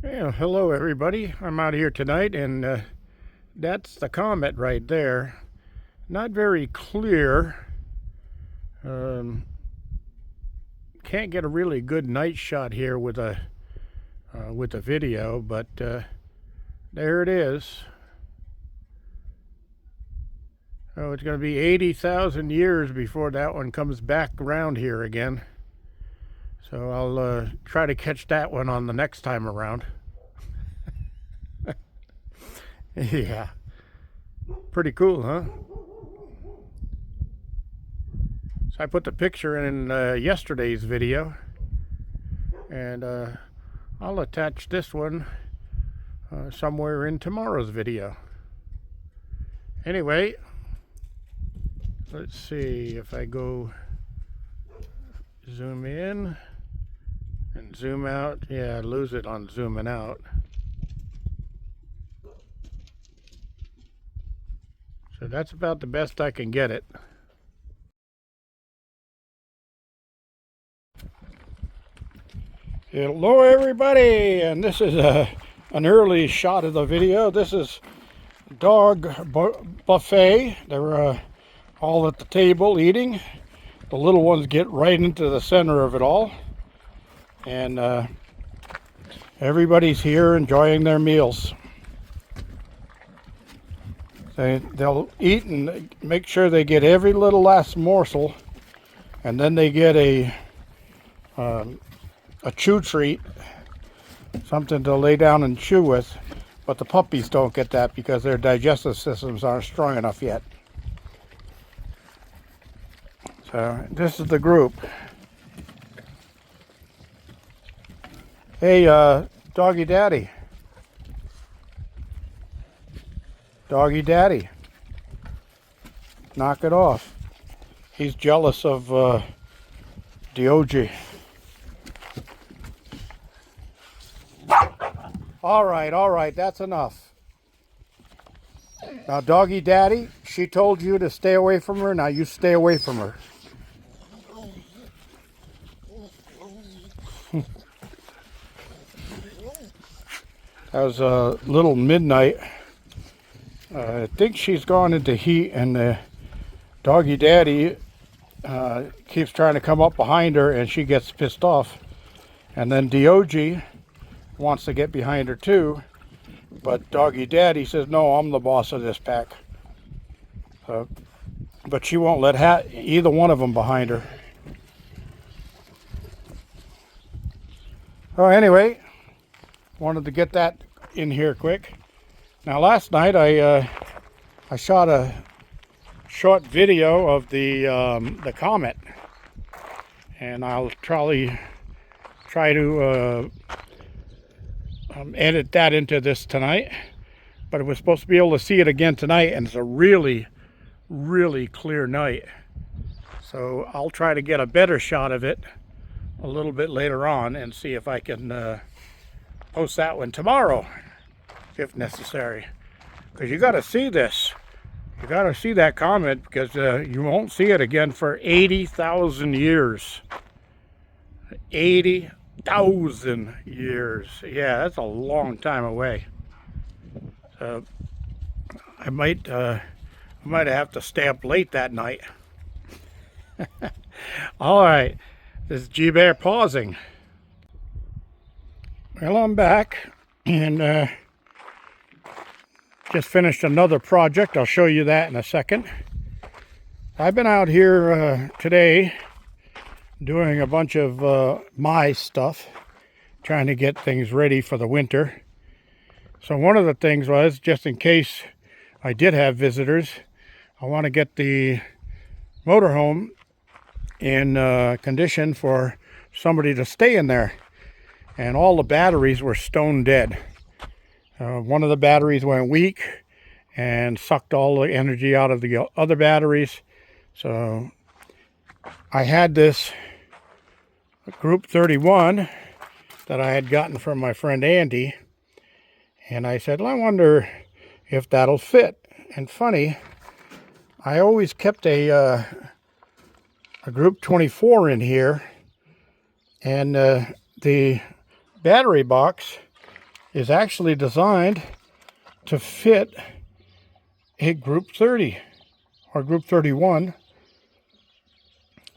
Yeah, hello everybody. I'm out here tonight, and that's the Comet right there. Not very clear. Um, can't get a really good night shot here with a video, but there it is. Oh, it's going to be 80,000 years before that one comes back around here again. So I'll try to catch that one on the next time around. Yeah, pretty cool, huh? So I put the picture in yesterday's video, and I'll attach this one somewhere in tomorrow's video. Anyway, let's see if I go zoom in and zoom out. Yeah, I lose it on zooming out. So that's about the best I can get it. Hello everybody, and this is an early shot of the video. This is dog buffet. They're all at the table eating. The little ones get right into the center of it all, and everybody's here enjoying their meals. They'll eat and make sure they get every little last morsel, and then they get a chew treat, something to lay down and chew with. But the puppies don't get that because their digestive systems aren't strong enough yet. So this is the group. Hey, doggy daddy. Doggy daddy. Knock it off. He's jealous of Dog. All right, that's enough. Now, doggy daddy, she told you to stay away from her. Now you stay away from her. That was a little midnight. I think she's gone into heat, and doggy daddy keeps trying to come up behind her, and she gets pissed off. And then Dog wants to get behind her too, but doggy daddy says, no, I'm the boss of this pack. But she won't let either one of them behind her. Oh, anyway, wanted to get that in here quick. Now, last night I shot a short video of the Comet, and I'll probably try to edit that into this tonight. But we're supposed to be able to see it again tonight, and it's a really, really clear night. So I'll try to get a better shot of it a little bit later on and see if I can post that one tomorrow, if necessary. Because you got to see this. You got to see that Comet, because you won't see it again for 80,000 years. 80,000 years. Yeah, that's a long time away. So I might have to stay up late that night. All right, this is G-Bear pausing. Well, I'm back, and just finished another project. I'll show you that in a second. I've been out here today doing a bunch of my stuff, trying to get things ready for the winter. So one of the things was, just in case I did have visitors, I want to get the motorhome in condition for somebody to stay in there. And all the batteries were stone dead. One of the batteries went weak and sucked all the energy out of the other batteries. So I had this Group 31 that I had gotten from my friend Andy. And I said, well, I wonder if that'll fit. And funny, I always kept a Group 24 in here. And the battery box is actually designed to fit a Group 30 or Group 31.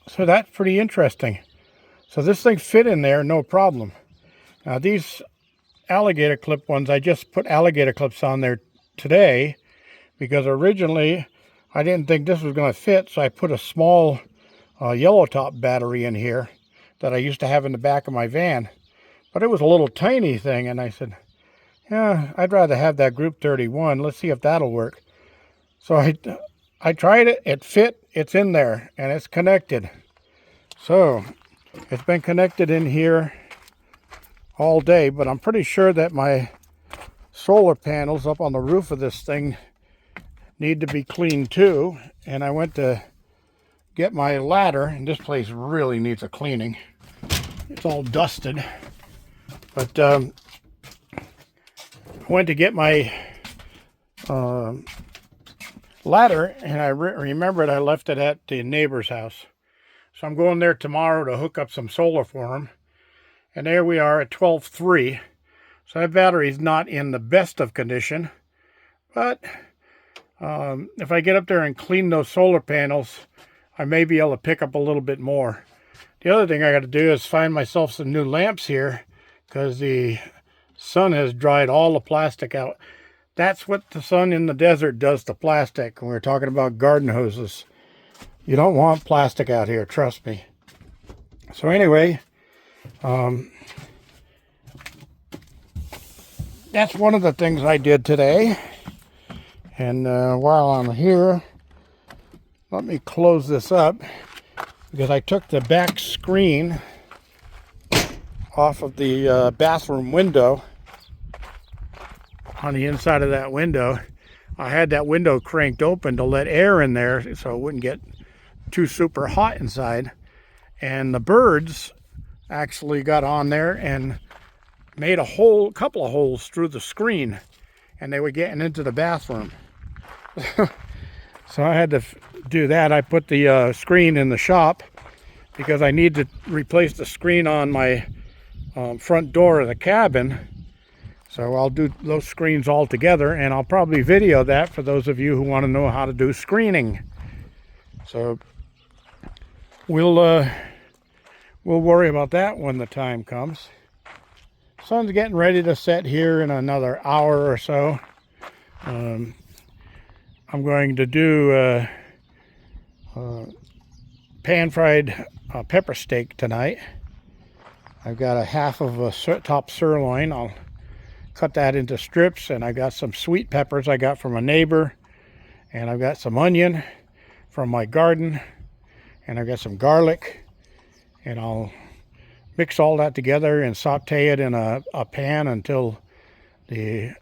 So that's pretty interesting. So this thing fit in there, no problem. Now these alligator clip ones, I just put alligator clips on there today because originally I didn't think this was going to fit, so I put a small yellow top battery in here that I used to have in the back of my van. But it was a little tiny thing, and I said, yeah, I'd rather have that Group 31. Let's see if that'll work. So I tried it, it fit, it's in there, and it's connected. So it's been connected in here all day, but I'm pretty sure that my solar panels up on the roof of this thing need to be cleaned too. And I went to get my ladder, and this place really needs a cleaning. It's all dusted. But I went to get my ladder, and I remembered I left it at the neighbor's house. So I'm going there tomorrow to hook up some solar for him. And there we are at 12.3. So that battery is not in the best of condition. But if I get up there and clean those solar panels, I may be able to pick up a little bit more. The other thing I got to do is find myself some new lamps here, because the sun has dried all the plastic out. That's what the sun in the desert does to plastic. When we're talking about garden hoses, you don't want plastic out here, trust me. So anyway, that's one of the things I did today. And while I'm here, let me close this up, because I took the back screen off of the bathroom window. On the inside of that window, I had that window cranked open to let air in there so it wouldn't get too super hot inside. And the birds actually got on there and made a couple of holes through the screen, and they were getting into the bathroom. So I had to do that. I put the screen in the shop because I need to replace the screen on my front door of the cabin. So I'll do those screens all together, and I'll probably video that for those of you who want to know how to do screening. So we'll worry about that when the time comes. Sun's getting ready to set here in another hour or so. I'm going to do pan-fried pepper steak tonight. I've got a half of a top sirloin. I'll cut that into strips, and I got some sweet peppers I got from a neighbor, and I've got some onion from my garden, and I've got some garlic, and I'll mix all that together and saute it in a pan until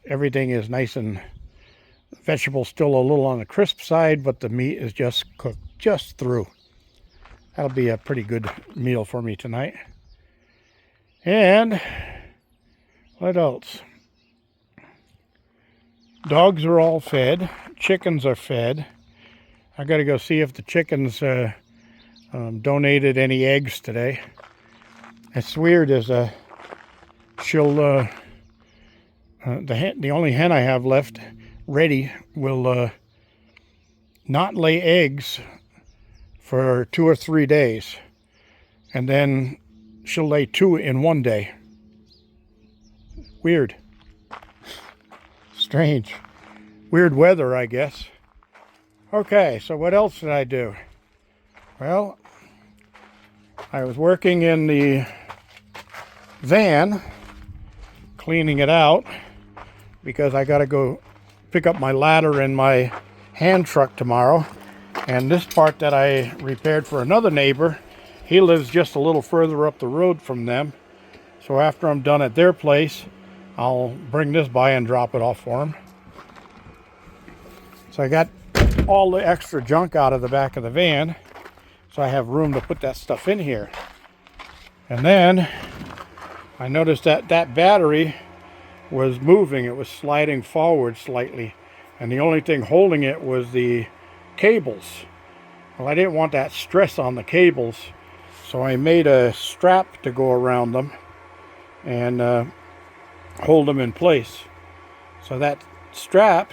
everything is nice and vegetables still a little on the crisp side, but the meat is just cooked just through. That'll be a pretty good meal for me tonight. And what else? Dogs are all fed. Chickens are fed. I got to go see if the chickens donated any eggs today. It's weird, is she'll the only hen I have left ready will not lay eggs for 2 or 3 days, and then she'll lay 2 in 1 day. Weird. Strange. Weird weather, I guess. Okay, so what else did I do? Well, I was working in the van, cleaning it out, because I got to go pick up my ladder in my hand truck tomorrow. And this part that I repaired for another neighbor, he lives just a little further up the road from them. So after I'm done at their place, I'll bring this by and drop it off for him. So I got all the extra junk out of the back of the van, so I have room to put that stuff in here. And then I noticed that that battery was moving. It was sliding forward slightly, and the only thing holding it was the cables. Well, I didn't want that stress on the cables, so I made a strap to go around them, and hold them in place. So that strap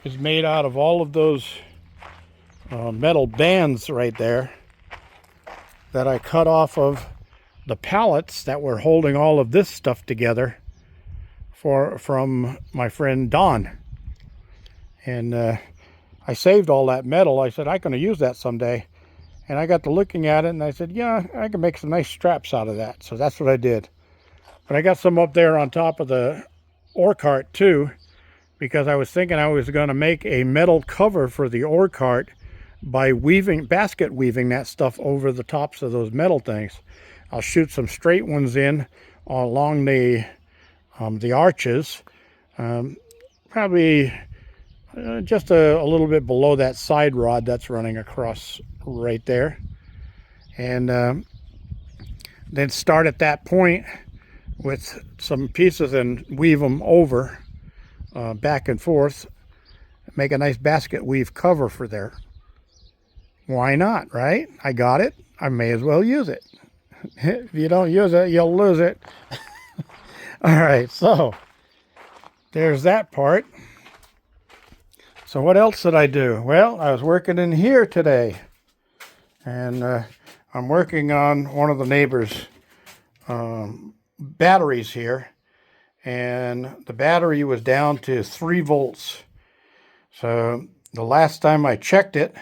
is made out of all of those metal bands right there that I cut off of the pallets that were holding all of this stuff together from my friend Don. And I saved all that metal. I said, I'm going to use that someday. And I got to looking at it and I said, yeah, I can make some nice straps out of that. So that's what I did. But I got some up there on top of the ore cart too, because I was thinking I was going to make a metal cover for the ore cart by basket weaving that stuff over the tops of those metal things. I'll shoot some straight ones in along the arches, probably just a little bit below that side rod that's running across right there, and then start at that point with some pieces and weave them over back and forth, make a nice basket weave cover for there. Why not, right? I got it, I may as well use it. If you don't use it, you'll lose it. All right, so there's that part. So what else did I do? Well, I was working in here today, and I'm working on one of the neighbor's batteries here, and the battery was down to 3 volts. So the last time I checked it,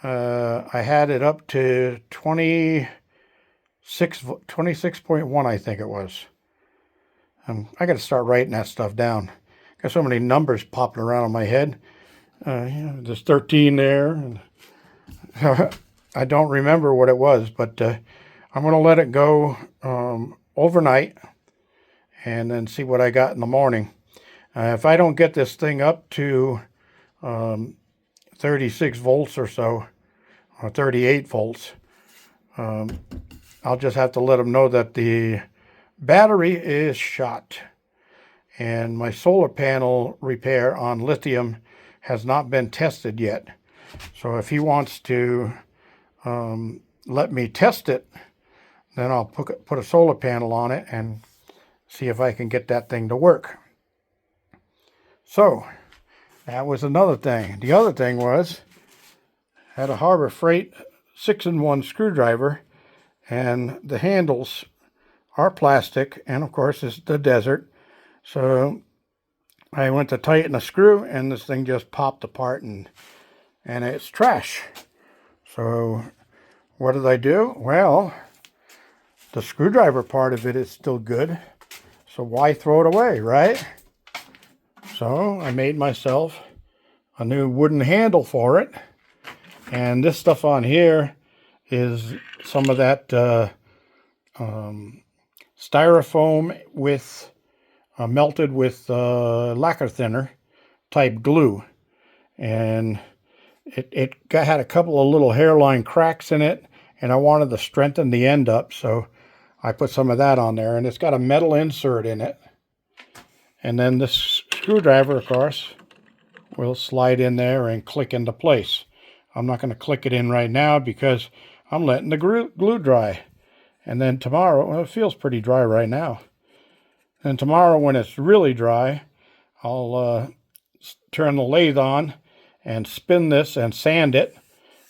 I had it up to 26.1, I think it was. I got to start writing that stuff down. Got so many numbers popping around in my head. There's 13 there, and I don't remember what it was, but I'm going to let it go overnight and then see what I got in the morning. If I don't get this thing up to 36 volts or so, or 38 volts, I'll just have to let them know that the battery is shot. And my solar panel repair on lithium has not been tested yet. So if he wants to let me test it, then I'll put a solar panel on it and see if I can get that thing to work. So that was another thing. The other thing was, I had a Harbor Freight 6-in-1 screwdriver, and the handles are plastic, and of course it's the desert. So I went to tighten a screw, and this thing just popped apart, and it's trash. So what did I do? Well, the screwdriver part of it is still good, so why throw it away, right? So I made myself a new wooden handle for it, and this stuff on here is some of that styrofoam with melted with lacquer thinner type glue, and it had a couple of little hairline cracks in it, and I wanted to strengthen the end up, so I put some of that on there, and it's got a metal insert in it. And then this screwdriver, of course, will slide in there and click into place. I'm not going to click it in right now because I'm letting the glue dry. And then tomorrow, well, it feels pretty dry right now. And tomorrow when it's really dry, I'll turn the lathe on and spin this and sand it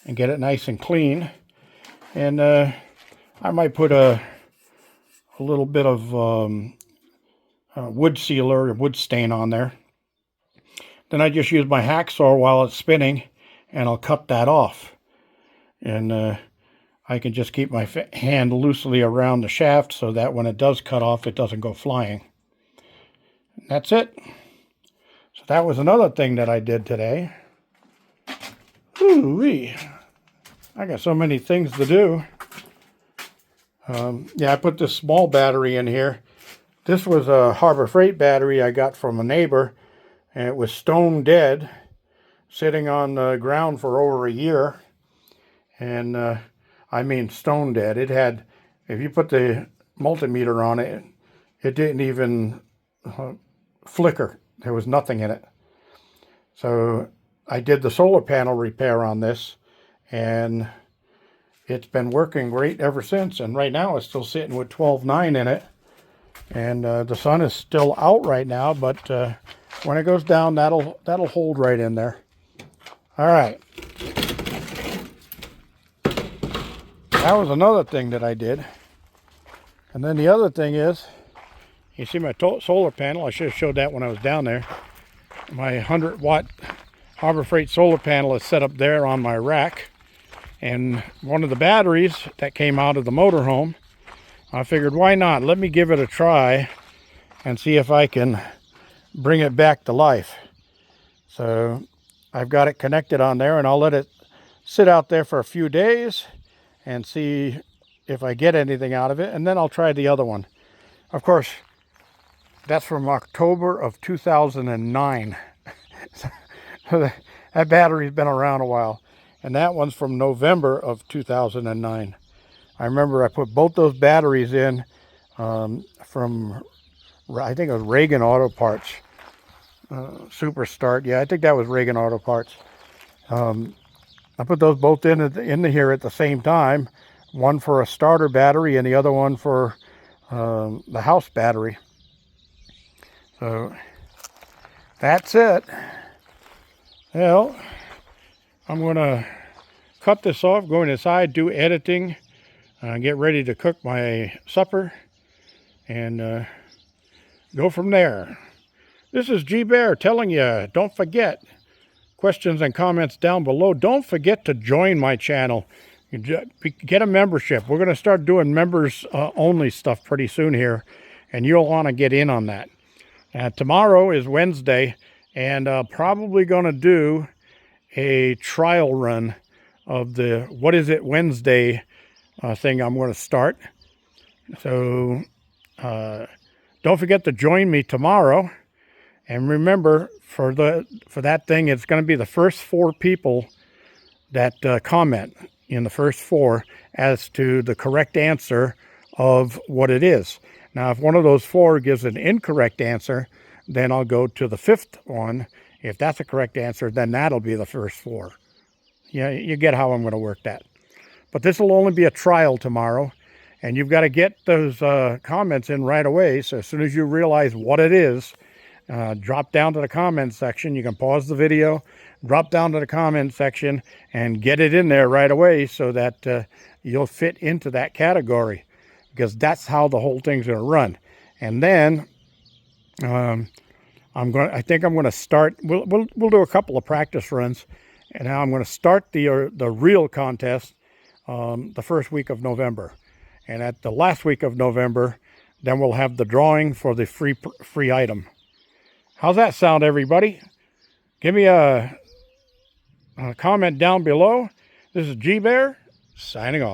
and get it nice and clean. And I might put a little bit of wood sealer or wood stain on there. Then I just use my hacksaw while it's spinning, and I'll cut that off. And I can just keep my hand loosely around the shaft so that when it does cut off, it doesn't go flying. And that's it. So that was another thing that I did today. Ooh-wee. I got so many things to do. Yeah, I put this small battery in here. This was a Harbor Freight battery I got from a neighbor, and it was stone dead, sitting on the ground for over a year. And I mean stone dead. It had, if you put the multimeter on it, it didn't even flicker. There was nothing in it. So I did the solar panel repair on this, and it's been working great ever since. And right now it's still sitting with 12.9 in it. And the sun is still out right now, but when it goes down, that'll hold right in there. All right. That was another thing that I did. And then the other thing is, you see my solar panel. I should have showed that when I was down there. My 100-watt Harbor Freight solar panel is set up there on my rack. And one of the batteries that came out of the motorhome, I figured, why not? Let me give it a try and see if I can bring it back to life. So I've got it connected on there, and I'll let it sit out there for a few days and see if I get anything out of it, and then I'll try the other one. Of course, that's from October of 2009. So that battery's been around a while. And that one's from November of 2009. I remember I put both those batteries in from, I think it was Reagan Auto Parts. Super Start. Yeah, I think that was Reagan Auto Parts. I put those both in here at the same time. One for a starter battery and the other one for the house battery. So that's it. Well, I'm going to cut this off, go inside, do editing, get ready to cook my supper, and go from there. This is G Bear telling you, don't forget, questions and comments down below. Don't forget to join my channel. Get a membership. We're going to start doing members only stuff pretty soon here, and you'll want to get in on that. Tomorrow is Wednesday, and probably going to do a trial run of the What Is It Wednesday thing I'm going to start. So don't forget to join me tomorrow. And remember, for that thing, it's going to be the first 4 people that comment in the first 4 as to the correct answer of what it is. Now, if one of those 4 gives an incorrect answer, then I'll go to the 5th one. If that's a correct answer, then that'll be the first 4. Yeah, you get how I'm going to work that. But this will only be a trial tomorrow, and you've got to get those comments in right away. So as soon as you realize what it is, drop down to the comments section. You can pause the video, drop down to the comment section, and get it in there right away so that you'll fit into that category, because that's how the whole thing's going to run. And then I think I'm going to start. We'll do a couple of practice runs, and now I'm going to start the real contest the first week of November, and at the last week of November, then we'll have the drawing for the free item. How's that sound, everybody? Give me a comment down below. This is G Bear signing off.